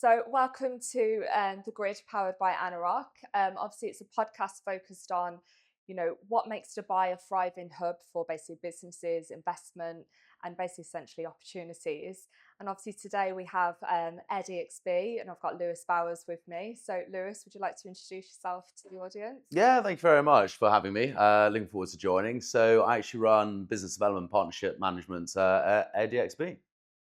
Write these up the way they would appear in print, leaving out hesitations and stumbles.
So, welcome to The Grid, powered by Anorak. Obviously, it's a podcast focused on, what makes Dubai a thriving hub for basically businesses, investment, and basically essentially opportunities. And obviously, today we have AIRDXB, and I've got Lewis Bowers with me. So, Lewis, would you like to introduce yourself to the audience? Yeah, thank you very much for having me. Looking forward to joining. So I actually run business development partnership management at AIRDXB.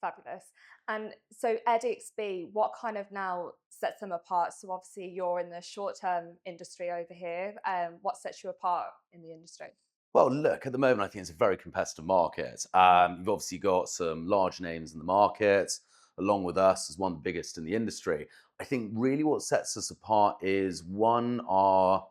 Fabulous. And so AirDXB, what kind of now sets them apart? So obviously you're in the short-term industry over here. What sets you apart in the industry? Well, look, at the moment, I think it's a very competitive market. You've obviously got some large names in the market, along with us as one of the biggest in the industry. I think really what sets us apart is one, our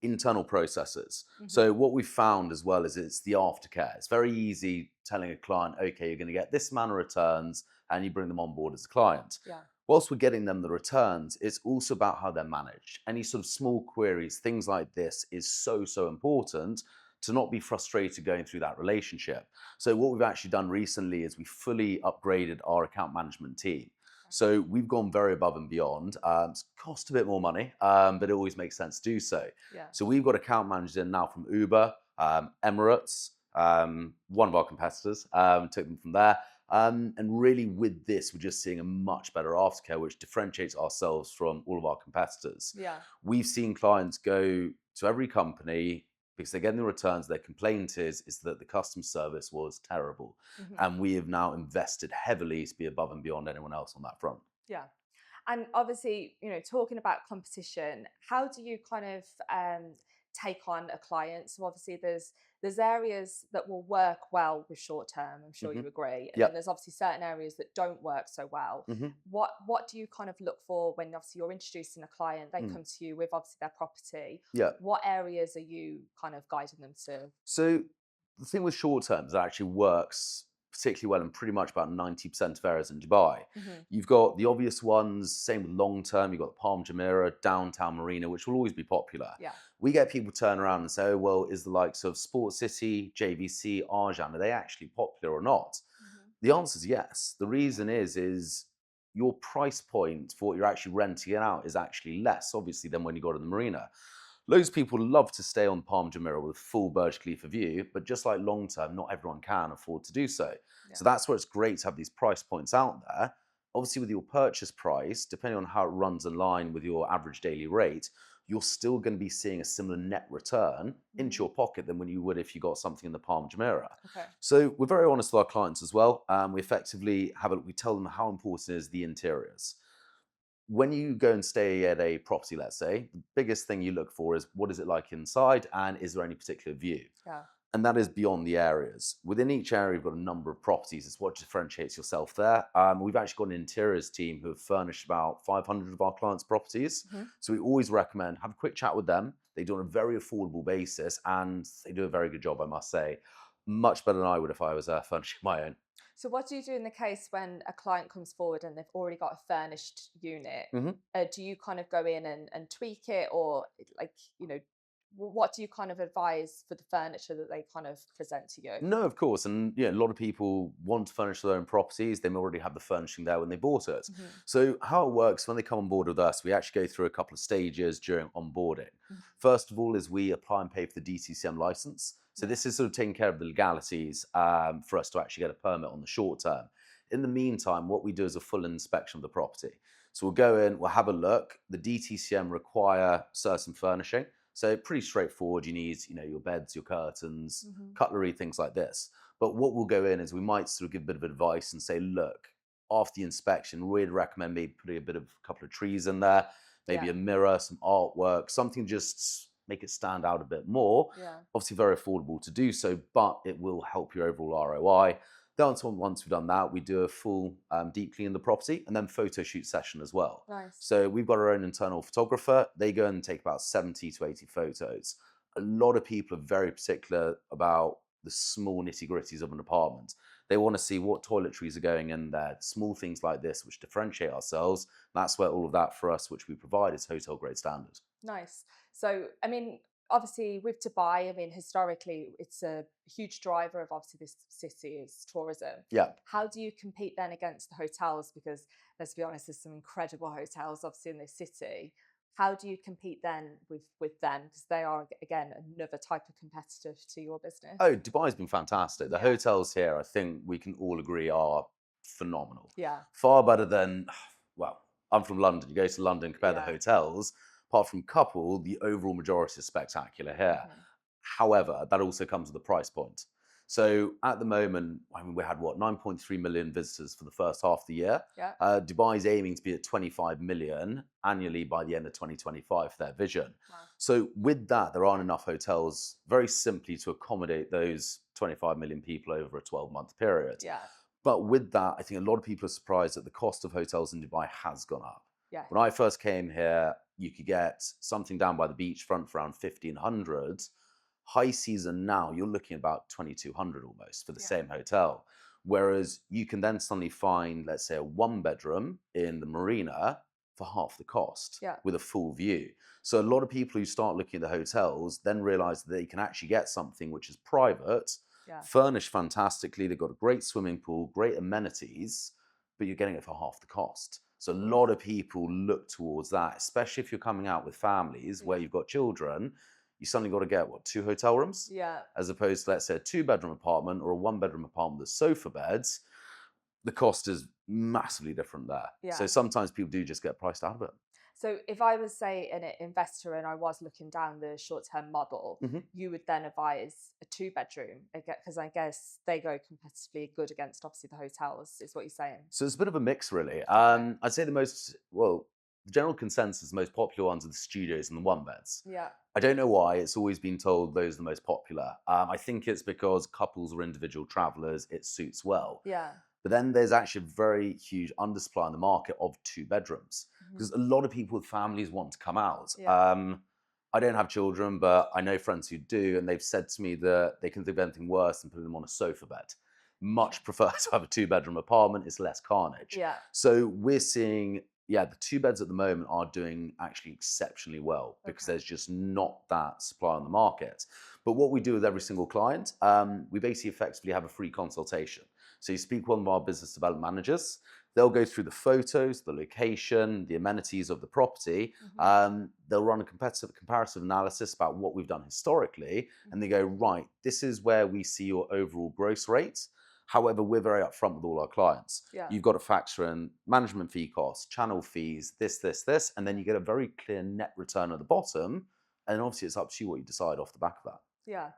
internal processes. Hmm. So what we've found as well is it's the aftercare. It's very easy telling a client, okay, you're going to get this amount of returns, and you bring them on board as a client. Yeah. Whilst we're getting them the returns, it's also about how they're managed. Any sort of small queries, things like this is so important to not be frustrated going through that relationship. So what we've actually done recently is we fully upgraded our account management team. So we've gone very above and beyond. It's cost a bit more money, but it always makes sense to do so. Yeah. So we've got account managers in now from Uber, Emirates, one of our competitors, took them from there. And really with this, we're just seeing a much better aftercare, which differentiates ourselves from all of our competitors. Yeah. We've seen clients go to every company because they're getting the returns. Their complaint is that the customer service was terrible. Hmm. And we have now invested heavily to be above and beyond anyone else on that front. Yeah. And obviously, talking about competition, how do you kind of take on a client? So obviously there's areas that will work well with short term, I'm sure Hmm. you agree. And then Yep. there's obviously certain areas that don't work so well. Hmm. What do you kind of look for when obviously you're introducing a client, they Mm. come to you with obviously their property? Yeah. What areas are you kind of guiding them to? So the thing with short terms that actually works particularly well in pretty much about 90% of areas in Dubai. Hmm. You've got the obvious ones, same with long term, you've got the Palm Jumeirah, downtown Marina, which will always be popular. Yeah. We get people turn around and say, oh, well, is the likes of Sport City, JVC, Arjan, are they actually popular or not? Hmm. The answer is yes. The reason is your price point for what you're actually renting it out is actually less, obviously, than when you go to the marina. Loads of people love to stay on Palm Jumeirah with full Burj Khalifa view, but just like long term, not everyone can afford to do so. Yeah. So that's where it's great to have these price points out there. Obviously, with your purchase price, depending on how it runs in line with your average daily rate, you're still going to be seeing a similar net return into Hmm. your pocket than when you would if you got something in the Palm Jumeirah. Okay. So we're very honest with our clients as well. We effectively we tell them how important is the interiors. When you go and stay at a property, let's say, the biggest thing you look for is what is it like inside and is there any particular view? Yeah. And that is beyond the areas. Within each area, you've got a number of properties. It's what differentiates yourself there. We've actually got an interiors team who have furnished about 500 of our clients' properties. Hmm. So we always recommend have a quick chat with them. They do it on a very affordable basis and they do a very good job, I must say. Much better than I would if I was furnishing my own. So what do you do in the case when a client comes forward and they've already got a furnished unit? Mhm. Do you kind of go in and tweak it, or like, what do you kind of advise for the furniture that they kind of present to you? No, of course. And a lot of people want to furnish their own properties. They already have the furnishing there when they bought it. Hmm. So how it works when they come on board with us, we actually go through a couple of stages during onboarding. Hmm. First of all is we apply and pay for the DCCM license. So Yeah. this is sort of taking care of the legalities for us to actually get a permit on the short term. In the meantime, what we do is a full inspection of the property. So we'll go in, we'll have a look. The DTCM require certain furnishing. So pretty straightforward. You need, your beds, your curtains, Hmm. cutlery, things like this. But what we'll go in is we might sort of give a bit of advice and say, look, after the inspection, we'd recommend maybe putting a couple of trees in there, maybe Yeah. a mirror, some artwork, something just make it stand out a bit more. Yeah. Obviously, very affordable to do so, but it will help your overall ROI. Then once we've done that, we do a full deep clean of the property and then photo shoot session as well. Nice. So we've got our own internal photographer. They go and take about 70 to 80 photos. A lot of people are very particular about the small nitty gritties of an apartment. They want to see what toiletries are going in there, small things like this, which differentiate ourselves. That's where all of that for us, which we provide, is hotel grade standard. Nice. So, I mean, obviously with Dubai, I mean, historically, it's a huge driver of obviously this city is tourism. Yeah. How do you compete then against the hotels? Because let's be honest, there's some incredible hotels obviously in this city. How do you compete then with them? Because they are again another type of competitor to your business. Oh, Dubai's been fantastic. The Yeah. hotels here, I think we can all agree, are phenomenal. Yeah. Far better than, well, I'm from London. You go to London, compare the Yeah. hotels. Apart from couple, the overall majority is spectacular here. Mhm. However, that also comes with a price point. So at the moment, I mean, we had what, 9.3 million visitors for the first half of the year. Yeah. Dubai's aiming to be at 25 million annually by the end of 2025 for their vision. Wow. So with that, there aren't enough hotels very simply to accommodate those 25 million people over a 12-month period. Yeah. But with that, I think a lot of people are surprised that the cost of hotels in Dubai has gone up. Yeah. When I first came here, you could get something down by the beachfront for around 1,500. High season now, you're looking at about 2,200 almost for the Yeah. same hotel. Whereas you can then suddenly find, let's say, a one bedroom in the marina for half the cost Yeah. with a full view. So a lot of people who start looking at the hotels then realize that they can actually get something which is private, Yeah. furnished fantastically. They've got a great swimming pool, great amenities, but you're getting it for half the cost. So a lot of people look towards that, especially if you're coming out with families where Yeah. you've got children. You suddenly got to get what, 2 hotel rooms? Yeah. As opposed to, let's say, a 2 bedroom apartment or a 1 bedroom apartment with sofa beds. The cost is massively different there. So Yeah. sometimes people do just get priced out of it. So if I was, say, an investor and I was looking down the short-term model, Mhm. you would then advise a two-bedroom, because I guess they go competitively good against obviously the hotels, is what you're saying. So it's a bit of a mix, really. Okay. I'd say the general consensus, the most popular ones are the studios and the one beds. Yeah. I don't know why. It's always been told those are the most popular. I think it's because couples or individual travelers, it suits well. Yeah. But then there's actually a very huge undersupply in the market of 2 bedrooms Mhm. because a lot of people with families want to come out. Yeah. I don't have children, but I know friends who do, and they've said to me that they can think of anything worse than putting them on a sofa bed. Much prefer to have a 2 bedroom apartment, it's less carnage. Yeah. So we're seeing, yeah, the 2 beds at the moment are doing actually exceptionally well because Okay. there's just not that supply on the market. But what we do with every single client, we basically effectively have a free consultation. So you speak with one of our business development managers. They'll go through the photos, the location, the amenities of the property. Mhm. They'll run a comparative analysis about what we've done historically, and they go, right, this is where we see your overall gross rate. However, we're very upfront with all our clients. Yeah. You've got to factor in management fee costs, channel fees, this, and then you get a very clear net return at the bottom. And obviously, it's up to you what you decide off the back of that. Yeah.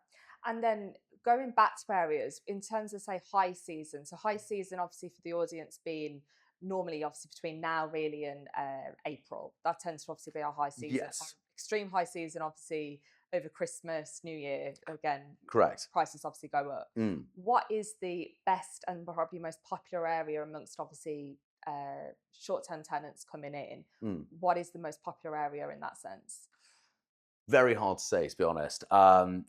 And then going back to areas in terms of, say, high season. So high season, obviously, for the audience being normally obviously between now really and April. That tends to obviously be our high season. Our Yes, extreme high season, obviously, over Christmas, New Year, again, correct. prices obviously go up. Mm. What is the best and probably most popular area amongst obviously short-term tenants coming in? Mm. What is the most popular area in that sense? Very hard to say, to be honest.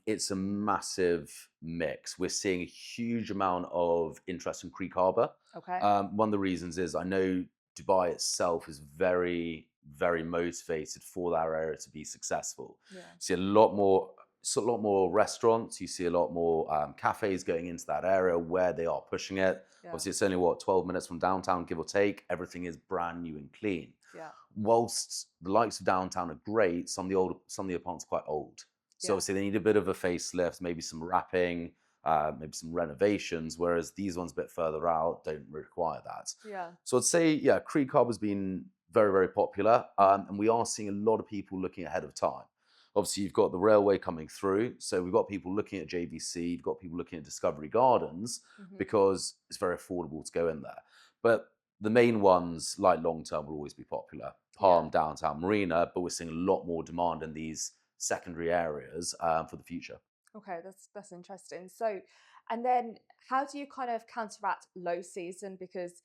It's a massive mix. We're seeing a huge amount of interest in Creek Harbour. Okay. One of the reasons is I know Dubai itself is very, very motivated for that area to be successful. Yeah. See a lot more restaurants. You see a lot more cafes going into that area where they are pushing it. Yeah. Obviously, it's only 12 minutes from downtown, give or take. Everything is brand new and clean. Yeah. Whilst the likes of downtown are great, some of the apartments are quite old. So Yeah. obviously they need a bit of a facelift, maybe some wrapping, maybe some renovations, whereas these ones a bit further out don't require that. Yeah. So I'd say, yeah, Creek Harbour's been very, very popular, and we are seeing a lot of people looking ahead of time. Obviously, you've got the railway coming through, so we've got people looking at JVC, you've got people looking at Discovery Gardens, Mhm. because it's very affordable to go in there. But the main ones, like long term, will always be popular. Palm, Yeah. downtown, Marina, but we're seeing a lot more demand in these secondary areas for the future. Okay, that's interesting. So, and then how do you kind of counteract low season? Because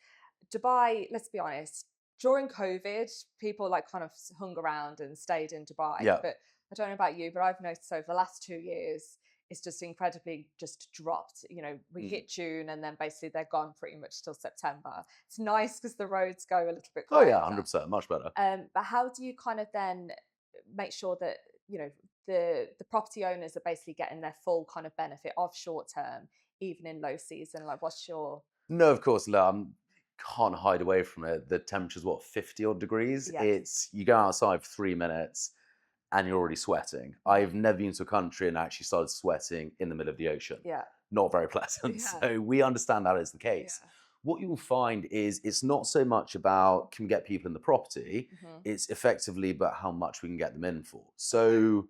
Dubai, let's be honest, during COVID, people like kind of hung around and stayed in Dubai. Yeah. But I don't know about you, but I've noticed over the last 2 years, it's just incredibly just dropped. You know, we Mm. hit June and then basically they're gone pretty much till September. It's nice because the roads go a little bit Oh yeah, quieter. 100%, much better. But how do you kind of then make sure that you know the property owners are basically getting their full kind of benefit of short term, even in low season? Like, what's your No, of course, can't hide away from it. The temperature's what, 50 odd degrees? Yes. It's you go outside for 3 minutes and you're already sweating. I've never been to a country and actually started sweating in the middle of the ocean. Yeah. Not very pleasant. Yeah. So we understand that is the Yeah. case. What you'll find is it's not so much about can we get people in the property, Mhm. it's effectively about how much we can get them in for. Okay. So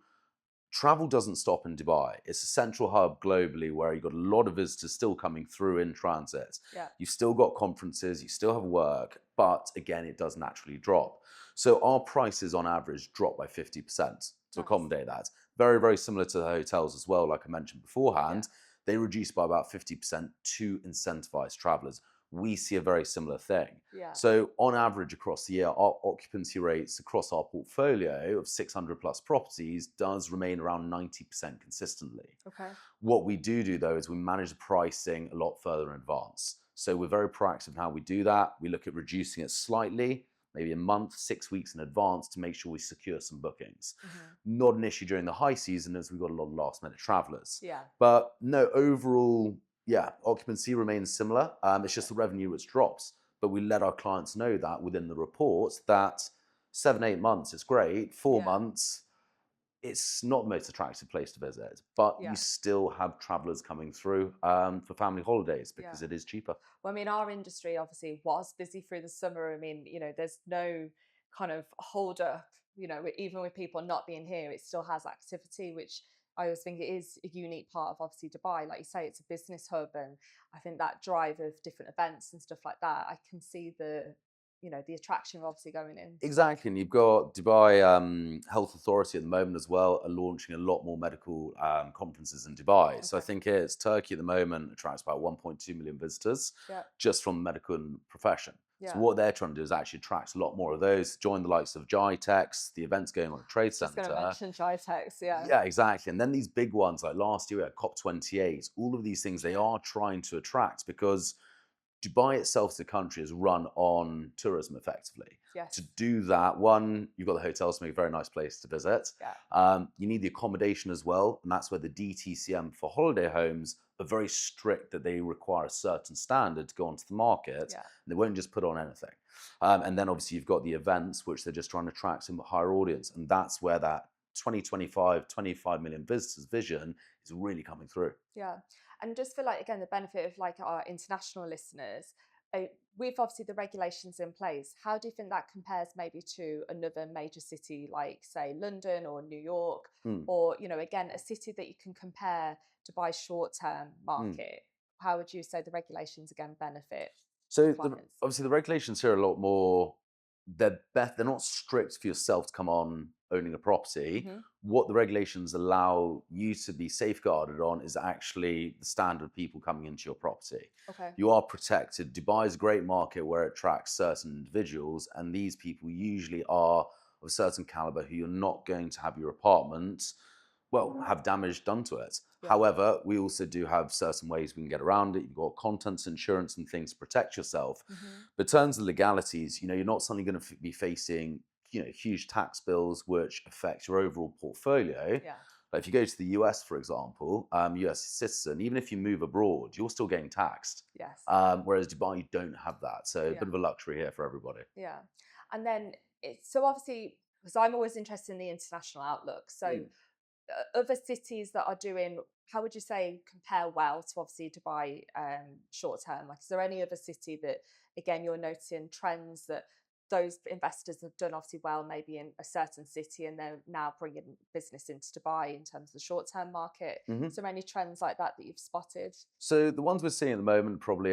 travel doesn't stop in Dubai. It's a central hub globally where you've got a lot of visitors still coming through in transit. Yeah. You've still got conferences, you still have work, but again, it does naturally drop. So our prices on average drop by 50% to Nice. accommodate that. Very, very similar to the hotels as well, like I mentioned beforehand. Yeah. They reduce by about 50% to incentivize travelers. We see a very similar thing. Yeah. So, on average, across the year, our occupancy rates across our portfolio of 600 plus properties does remain around 90% consistently. Okay. What we do, though, is we manage the pricing a lot further in advance. So, we're very proactive in how we do that. We look at reducing it slightly, maybe a month, 6 weeks in advance to make sure we secure some bookings. Mhm. Not an issue during the high season as we've got a lot of last minute travelers. Yeah. But no, overall, yeah, occupancy remains similar. It's just Okay. the revenue which drops. But we let our clients know that within the reports that 7, 8 months is great. Four Yeah. months, it's not the most attractive place to visit, but you Yeah. still have travelers coming through for family holidays Yeah. because it is cheaper. Well, I mean, our industry obviously was busy through the summer. I mean, there's no kind of hold up, even with people not being here, it still has activity, which I always think it is a unique part of obviously Dubai. Like you say, it's a business hub. And I think that drive of different events and stuff like that, I can see the attraction of obviously going in. Exactly, and you've got Dubai Health Authority at the moment as well are launching a lot more medical conferences in Dubai. So I Okay. think it's Turkey at the moment attracts about 1.2 million visitors Yeah. just from the medical profession. So Yeah. what they're trying to do is actually attract a lot more of those. Join the likes of GITEX, the events going on at Trade Just going to Centre. mention Jitex. Yeah. Yeah, exactly. And then these big ones like last year at COP28, all of these things they Yeah. are trying to attract because Dubai itself as a country is run on tourism effectively. To Yes. do that, one, you've got the hotels to make a very nice place to visit. Yeah. You need the accommodation as well, and that's where the DTCM for holiday homes are very strict that they require a certain standard to go onto the market, Yeah. and they won't just put on anything. And then obviously you've got the events, which they're just trying to attract a higher audience, and that's where that 25 million visitors vision is really coming through. Yeah. And just for like again the benefit of like our international listeners, uh, with obviously the regulations in place, how do you think that compares maybe to another major city like say London or New York, Hmm. or again a city that you can compare to buy short term Hmm. market? How would you say the regulations again benefit So clients? obviously the regulations here are a lot more. They're not strict for yourself to come on owning a property. Hmm. What the regulations allow you to be safeguarded on is actually the standard of people coming into your property. Okay. You are protected. Dubai is a great market where it attracts certain individuals, and these people usually are of a certain caliber who you're not going to have your apartment have damage done to it. Yeah. However, we also do have certain ways we can get around it. You've got contents insurance and things to protect yourself. Hmm. But in terms of legalities, you're not suddenly going to be facing, huge tax bills which affect your overall portfolio. Yeah. Like if you go to the US, for example, US citizen, even if you move abroad, you're still getting taxed. Yes. Whereas Dubai, you don't have that. So a Yeah. bit of a luxury here for everybody. Yeah. And then so obviously because I'm always interested in the international outlook. So Mm. other cities that are doing, how would you say compare well to obviously Dubai short term? Like, is there any other city that again you're noticing trends that those investors have done obviously well, maybe in a certain city, and they're now bringing business into Dubai in terms of the short term market? Mhm. Is there any trends like that that you've spotted? So the ones we're seeing at the moment, probably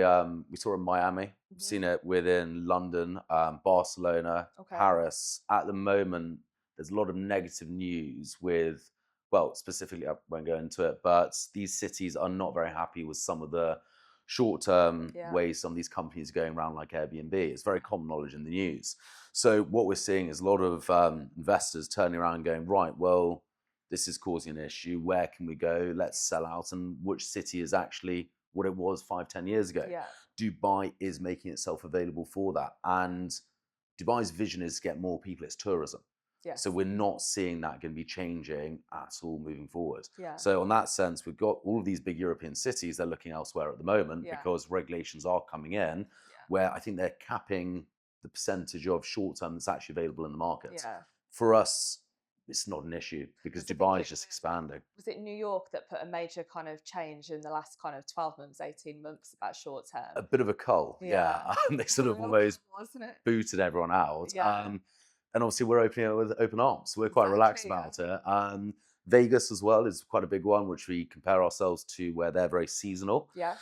we saw in Miami, we've Hmm. seen it within London, Barcelona, Okay. Paris. At the moment, there's a lot of negative news with, well, specifically, I won't go into it, but these cities are not very happy with some of the short-term Yeah. ways some of these companies are going around, like Airbnb. It's very common knowledge in the news. So what we're seeing is a lot of investors turning around and going, right, well, this is causing an issue. Where can we go? Let's Yeah. sell out. And which city is actually what it was 5, 10 years ago? Yeah. Dubai is making itself available for that. And Dubai's vision is to get more people. It's tourism. So Yes. we're not seeing that going to be changing at all moving forward. Yeah. So on that sense, we've got all of these big European cities, they're looking elsewhere at the moment Yeah. because regulations are coming in. Yeah. where I think they're capping the percentage of short term that's actually available in the market. Yeah. For us, it's not an issue because 'Cause I think Dubai is it just expanding. was it New York that put a major kind of change in the last kind of 12 months, 18 months about short A term? bit of a cull, Yeah. yeah. They sort of Real almost cool, wasn't it? booted everyone out. Yeah. And obviously, we're opening it with open arms. So we're quite relaxed Exactly, yeah. about it. Vegas as well is quite a big one, which we compare ourselves to where they're very seasonal. Yes.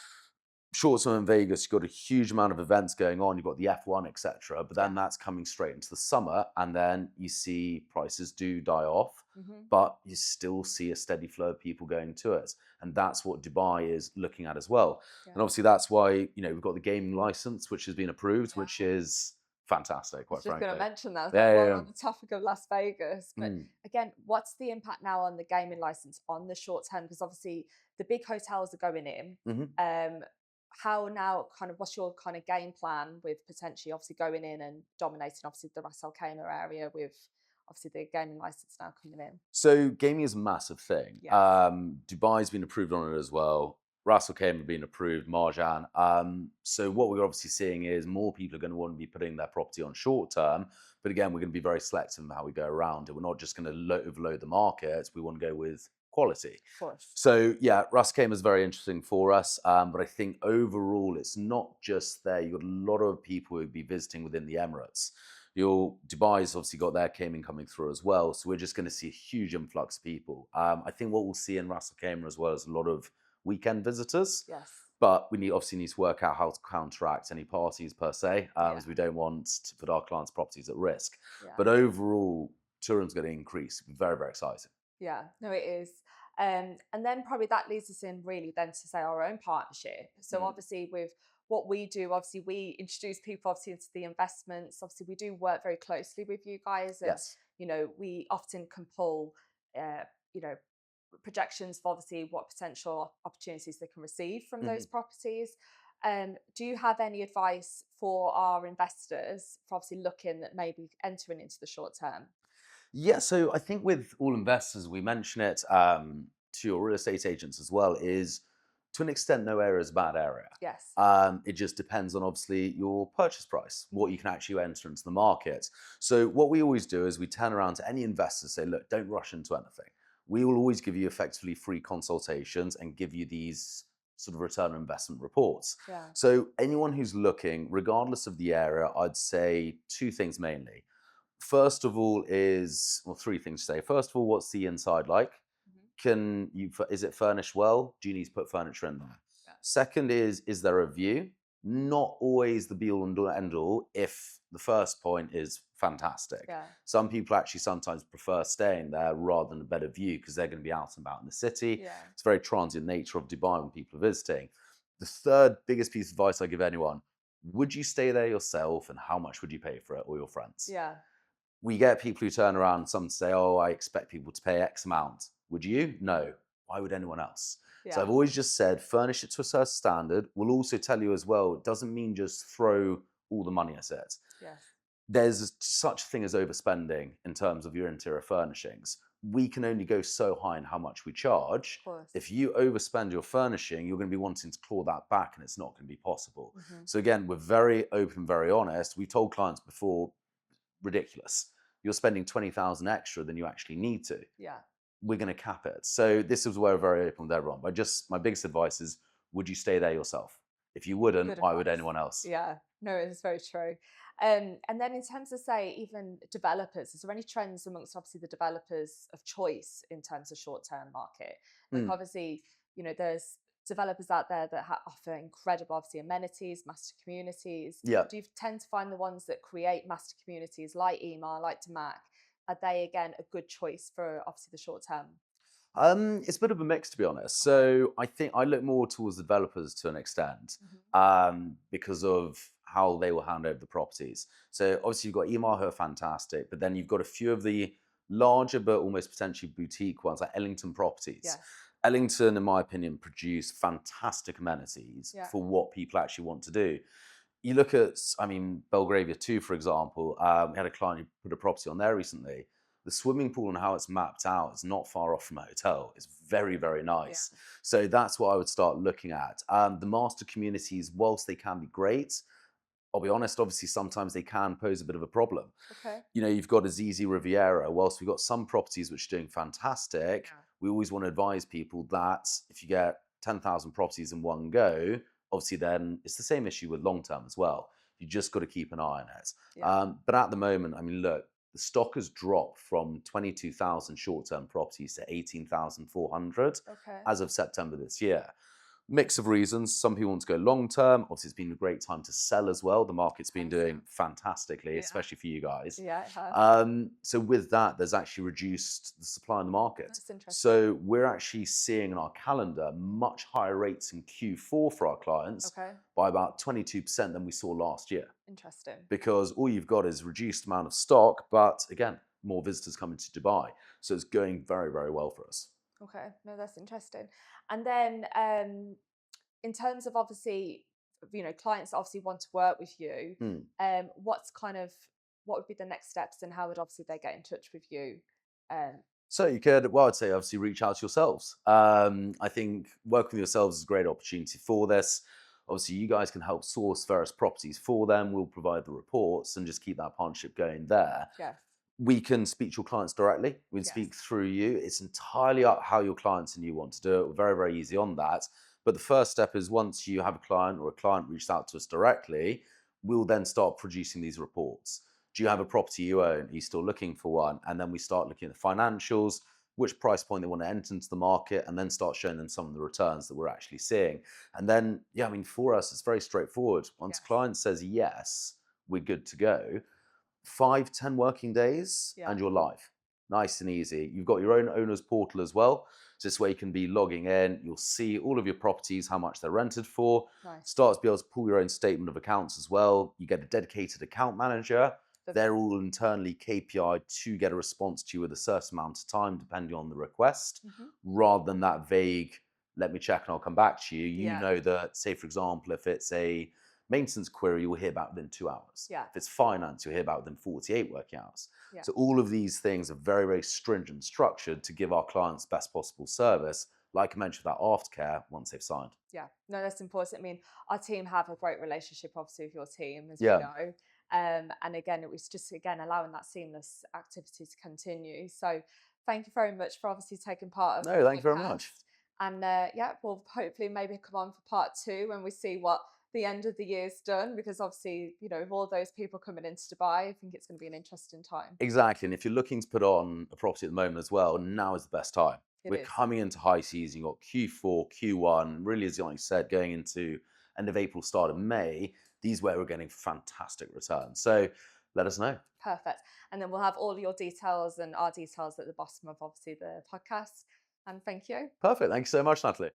Short term in Vegas, you've got a huge amount of events going on. You've got the F1, etc. But Yeah. then that's coming straight into the summer, and then you see prices do die off, Mhm. but you still see a steady flow of people going to it, and that's what Dubai is looking at as well. Yeah. And obviously, that's why we've got the gaming license, which has been approved, Yeah. which is fantastic, I was quite just gonna frankly. mention that Yeah, while yeah, we're yeah. on the topic of Las Vegas. But Mm. again, what's the impact now on the gaming license on the short term? Because obviously the big hotels are going in. Mhm. How now kind of what's your kind of game plan with potentially obviously going in and dominating obviously the Ras Al Khaimah area with obviously the gaming license now coming in? So gaming is a massive thing. Yes. Dubai's been approved on it as well. Ras Al Khaimah been approved, Marjan. So what we're obviously seeing is more people are going to want to be putting their property on short term. But again, we're going to be very selective in how we go around it. We're not just going to overload the market. We want to go with quality. Of course. So yeah, Ras Al Khaimah is very interesting for us. But I think overall, it's not just there. You've got a lot of people who'd be visiting within the Emirates. Dubai's obviously got their gaming coming through as well, so we're just going to see a huge influx of people. I think what we'll see in Ras Al Khaimah as well is a lot of weekend visitors, Yes. but we obviously need to work out how to counteract any parties per se, Yeah. as we don't want to put our clients' properties at risk. Yeah. But overall, tourism's going to increase. Very, very exciting. Yeah, no, it is. And then probably that leads us in really then to say our own partnership. So Mm. obviously with what we do, obviously we introduce people obviously into the investments. Obviously we do work very closely with you guys, and Yes. we often can pull uh, you know projections for obviously what potential opportunities they can receive from those Mhm. properties. Do you have any advice for our investors for obviously looking at maybe entering into the short term? Yeah, so I think with all investors, we mention it to your real estate agents as well, is to an extent, no area is a bad area. Yes. It just depends on obviously your purchase price, what you can actually enter into the market. So, what we always do is we turn around to any investors, say, look, don't rush into anything. We will always give you effectively free consultations and give you these sort of return on investment reports. Yeah. So, anyone who's looking, regardless of the area, I'd say two things mainly. First of all is, well, three things to say. First of all, what's the inside like? Mhm. Is it furnished well? Do you need to put furniture in there? Yeah. Second is there a view? Not always the be all and end all if the first point is fantastic. Yeah. Some people actually sometimes prefer staying there rather than a better view because they're going to be out and about in the city. Yeah. It's a very transient nature of Dubai when people are visiting. The third biggest piece of advice I give anyone, would you stay there yourself and how much would you pay for it, or your friends? Yeah. We get people who turn around and some say, oh, I expect people to pay X amount. Would you? No. Why would anyone else? So I've Yeah. always just said, furnish it to a certain standard. We'll also tell you as well, it doesn't mean just throw all the money at it. Yes. There's such a thing as overspending in terms of your interior furnishings. We can only go so high in how much we charge. Of course. If you overspend your furnishing, you're going to be wanting to claw that back and it's not going to be possible. Mhm. So again, we're very open, very honest. We told clients before, ridiculous. You're spending 20,000 extra than you actually need to. Yeah. We're going to cap it. So this is where we're very open with everyone. But just my biggest advice is, would you stay there yourself? If you wouldn't, Good why would advice. anyone else? Yeah. No, it's very true. And then in terms of say even developers, is there any trends amongst obviously the developers of choice in terms of short-term market? Like Mm, obviously, there's developers out there that offer incredible obviously amenities, master communities. yeah. Do you tend to find the ones that create master communities like EMA, like Damac, are they again a good choice for obviously the short term? It's a bit of a mix, to be honest. Okay. So I think I look more towards the developers to an extent, Mhm. because of how they will hand over the properties. So obviously you've got EMAR who are fantastic, but then you've got a few of the larger but almost potentially boutique ones like Ellington Properties. Yes. Ellington, in my opinion, produce fantastic amenities Yeah. for what people actually want to do. You look at, I mean, Belgravia 2, for example. We had a client who put a property on there recently. The swimming pool and how it's mapped out is not far off from a hotel. It's very, very Yeah. nice. So that's what I would start looking at. The master communities, whilst they can be great, I'll be honest, obviously sometimes they can pose a bit of a problem. Okay. You know, you've got Azizi Riviera. Whilst we've got some properties which are doing fantastic, Yeah. we always want to advise people that if you get 10,000 properties in one go, obviously then it's the same issue with long term as well. You just got to keep an eye on it. Yeah. But at the moment, I mean, look, the stock has dropped from 22,000 short term properties to 18,400 Okay. as of September this year. Mix of reasons. Some people want to go long term. Obviously, it's been a great time to sell as well. The market's been Has, doing fantastically, yeah. especially for you guys. Yeah, it has. So with that, there's actually reduced the supply in the market. That's interesting. So we're actually seeing in our calendar much higher rates in Q4 for our clients Okay. by about 22% than we saw last year. Interesting. Because all you've got is reduced amount of stock, but again, more visitors coming to Dubai. So it's going very, very well for us. Okay. No, that's interesting. And then in terms of obviously, clients that obviously want to work with you, Hmm. what's kind of what would be the next steps and how would obviously they get in touch with you? Um, So you could, well, I'd say obviously reach out to yourselves. I think working with yourselves is a great opportunity for this. Obviously, you guys can help source various properties for them. We'll provide the reports and just keep that partnership going there. yeah. We can speak to your clients directly. We can Yes. speak through you. It's entirely up how your clients and you want to do it. We're very, very easy on that. But the first step is once you have a client or a client reached out to us directly, we'll then start producing these reports. Do you have a property you own? Are you still looking for one? And then we start looking at the financials, which price point they want to enter into the market, and then start showing them some of the returns that we're actually seeing. And then, yeah, I mean, for us, it's very straightforward. Once a Yes. client says yes, we're good to go. 5, 10 working days Yeah. and you're live. Nice and easy. You've got your own owner's portal as well. So this way you can be logging in. You'll see all of your properties, how much they're rented for. Nice. Start to be able to pull your own statement of accounts as well. You get a dedicated account manager. Lovely. They're all internally KPI to get a response to you with a certain amount of time, depending on the request, Hmm. rather than that vague, let me check and I'll come back to you. You Yeah. know that, say, for example, if it's a maintenance query, you will hear back within 2 hours. Yeah. If it's finance, you'll hear back within 48 working hours. Yeah. So all of these things are very, very stringent, structured to give our clients best possible service. Like I mentioned, that aftercare once they've signed. Yeah. No, that's important. I mean, our team have a great relationship, obviously, with your team, as we Yeah. know. And again, it was just again allowing that seamless activity to continue. So, thank you very much for obviously taking part of No, the thank you very podcast. much. And yeah, we'll hopefully maybe come on for part two when we see what the end of the year's done. Because obviously, with all those people coming into Dubai, I think it's going to be an interesting time. Exactly. And if you're looking to put on a property at the moment as well, now is the best time. It We're is. coming into high season. You've got Q4, Q1, really, as you said, going into end of April, start of May. These where we're getting fantastic returns. So let us know. Perfect. And then we'll have all your details and our details at the bottom of obviously the podcast. And thank you. Perfect. Thank you so much, Natalie.